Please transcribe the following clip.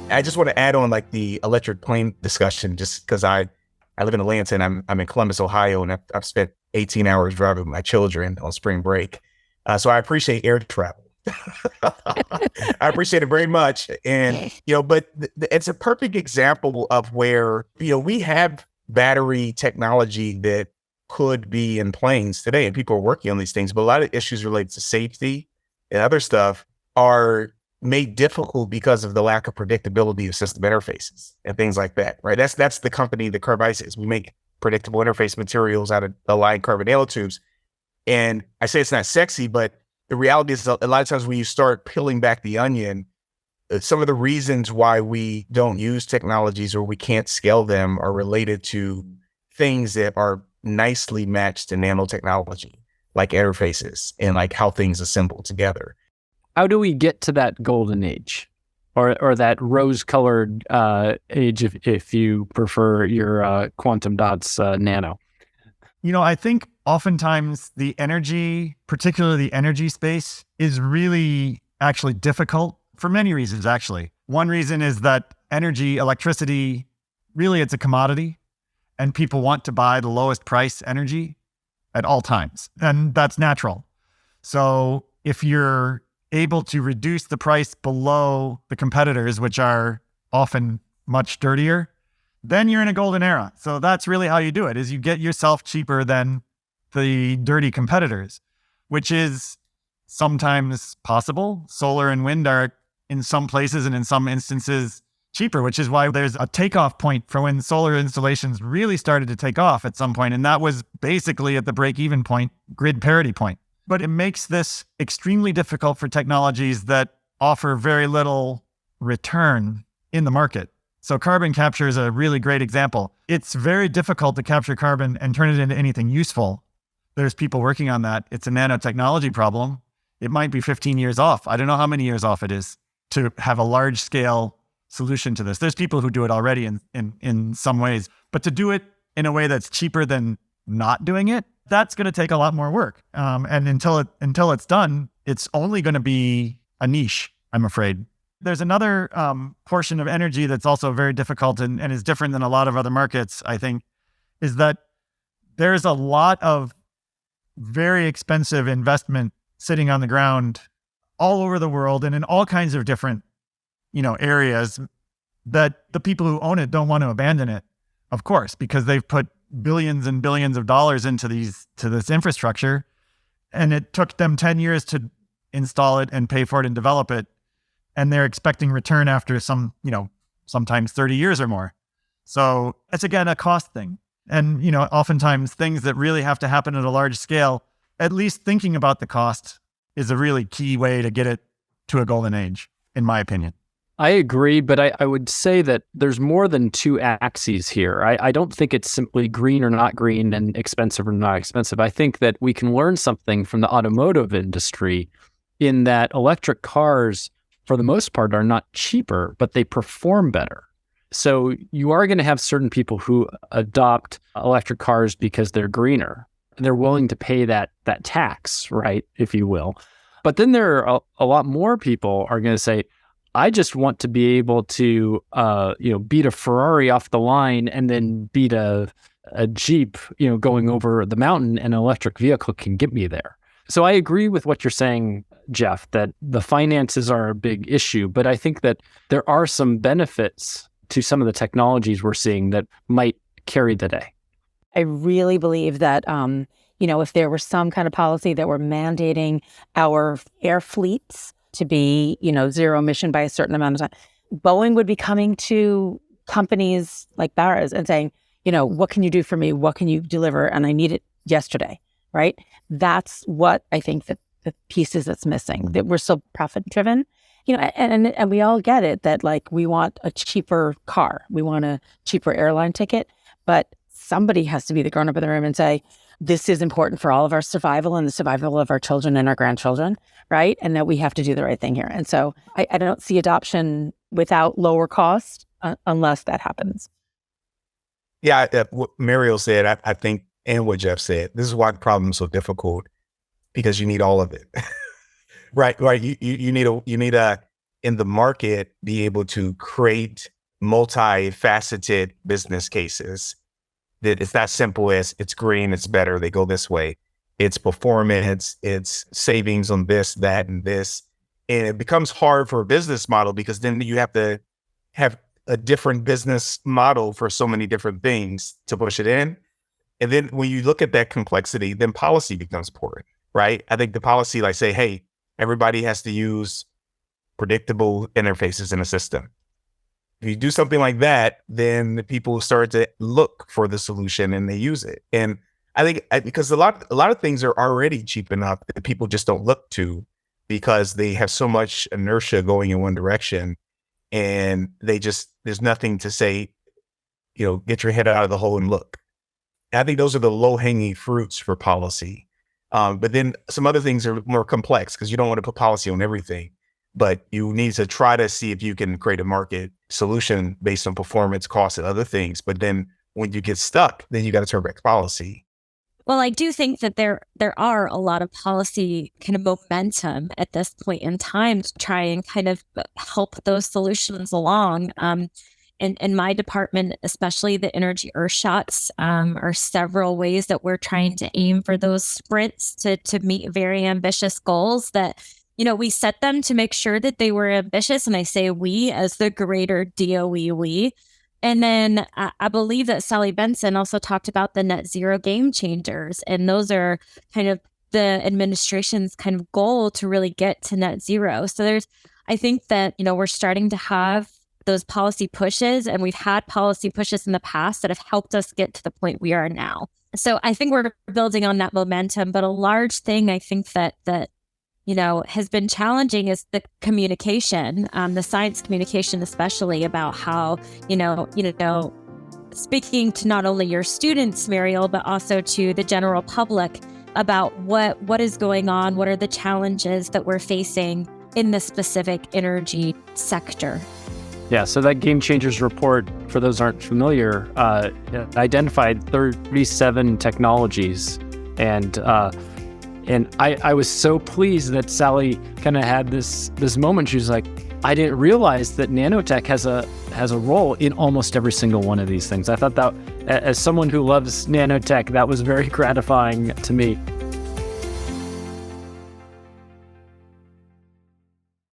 I just want to add on like the electric plane discussion, just because I live in Atlanta and I'm in Columbus, Ohio, and I've spent 18 hours driving with my children on spring break. So I appreciate air travel. I appreciate it very much. And, but it's a perfect example of where, we have battery technology that could be in planes today and people are working on these things, but a lot of issues related to safety and other stuff are made difficult because of the lack of predictability of system interfaces and things like that, right? That's the company that Carbice is. We make predictable interface materials out of aligned carbon nanotubes. And I say it's not sexy, but the reality is a lot of times when you start peeling back the onion, some of the reasons why we don't use technologies or we can't scale them are related to things that are nicely matched to nanotechnology, like interfaces and like how things assemble together. How do we get to that golden age or that rose-colored age, if you prefer your quantum dots nano? I think oftentimes the energy, particularly the energy space, is really actually difficult for many reasons, actually. One reason is that energy, electricity, really it's a commodity and people want to buy the lowest price energy at all times. And that's natural. So if you're able to reduce the price below the competitors, which are often much dirtier, then you're in a golden era. So that's really how you do it, is you get yourself cheaper than the dirty competitors, which is sometimes possible. Solar and wind are in some places and in some instances cheaper, which is why there's a takeoff point for when solar installations really started to take off at some point. And that was basically at the break-even point, grid parity point. But it makes this extremely difficult for technologies that offer very little return in the market. So carbon capture is a really great example. It's very difficult to capture carbon and turn it into anything useful. There's people working on that. It's a nanotechnology problem. It might be 15 years off. I don't know how many years off it is to have a large scale solution to this. There's people who do it already in some ways, but to do it in a way that's cheaper than not doing it, that's going to take a lot more work. And until it's done, it's only going to be a niche, I'm afraid. There's another portion of energy that's also very difficult and is different than a lot of other markets, I think, is that there's a lot of very expensive investment sitting on the ground all over the world and in all kinds of different, areas that the people who own it don't want to abandon it, of course, because they've put billions and billions of dollars into this infrastructure, and it took them 10 years to install it and pay for it and develop it, and they're expecting return after sometimes 30 years or more. So it's again a cost thing. And oftentimes things that really have to happen at a large scale, at least thinking about the cost is a really key way to get it to a golden age, in my opinion. I agree, but I would say that there's more than two axes here. I don't think it's simply green or not green and expensive or not expensive. I think that we can learn something from the automotive industry in that electric cars, for the most part, are not cheaper, but they perform better. So you are going to have certain people who adopt electric cars because they're greener. They're willing to pay that tax, right, if you will. But then there are a lot more people are going to say, I just want to be able to, beat a Ferrari off the line and then beat a Jeep, going over the mountain, and an electric vehicle can get me there. So I agree with what you're saying, Jeff, that the finances are a big issue, but I think that there are some benefits to some of the technologies we're seeing that might carry the day. I really believe that, if there were some kind of policy that were mandating our air fleets to be, zero emission by a certain amount of time, Boeing would be coming to companies like Barra's and saying, what can you do for me? What can you deliver? And I need it yesterday, right? That's what I think that the pieces that's missing, that we're so profit driven, and we all get it that like we want a cheaper car, we want a cheaper airline ticket, but somebody has to be the grown up in the room and say, this is important for all of our survival and the survival of our children and our grandchildren, right? And that we have to do the right thing here. And so I don't see adoption without lower cost unless that happens. Yeah, what Mariel said, I think, and what Jeff said, this is why the problem is so difficult, because you need all of it. Right. You need in the market be able to create multifaceted business cases. That it's not simple as it's green, it's better, they go this way. It's performance, it's savings on this, that, and this. And it becomes hard for a business model because then you have to have a different business model for so many different things to push it in. And then when you look at that complexity, then policy becomes important, right? I think the policy, like say, hey, everybody has to use predictable interfaces in a system. If you do something like that, then the people start to look for the solution and they use it. And I think because a lot of things are already cheap enough that people just don't look to because they have so much inertia going in one direction, and there's nothing to say, get your head out of the hole and look. And I think those are the low hanging fruits for policy. But then some other things are more complex because you don't want to put policy on everything. But you need to try to see if you can create a market solution based on performance, cost, and other things. But then when you get stuck, then you got to turn back to policy. Well, I do think that there are a lot of policy kind of momentum at this point in time to try and kind of help those solutions along. In my department, especially the energy earthshots, are several ways that we're trying to aim for those sprints to meet very ambitious goals that we set them to make sure that they were ambitious. And I say we as the greater DOE we. And then I believe that Sally Benson also talked about the net zero game changers. And those are kind of the administration's kind of goal to really get to net zero. So I think that, we're starting to have those policy pushes, and we've had policy pushes in the past that have helped us get to the point we are now. So I think we're building on that momentum. But a large thing I think that has been challenging is the communication, the science communication, especially about how, speaking to not only your students, Mariel, but also to the general public about what is going on, what are the challenges that we're facing in the specific energy sector. Yeah, so that Game Changers report, for those who aren't familiar, identified 37 technologies. And I was so pleased that Sally kind of had this moment. She was like, I didn't realize that nanotech has a role in almost every single one of these things. I thought that, as someone who loves nanotech, that was very gratifying to me.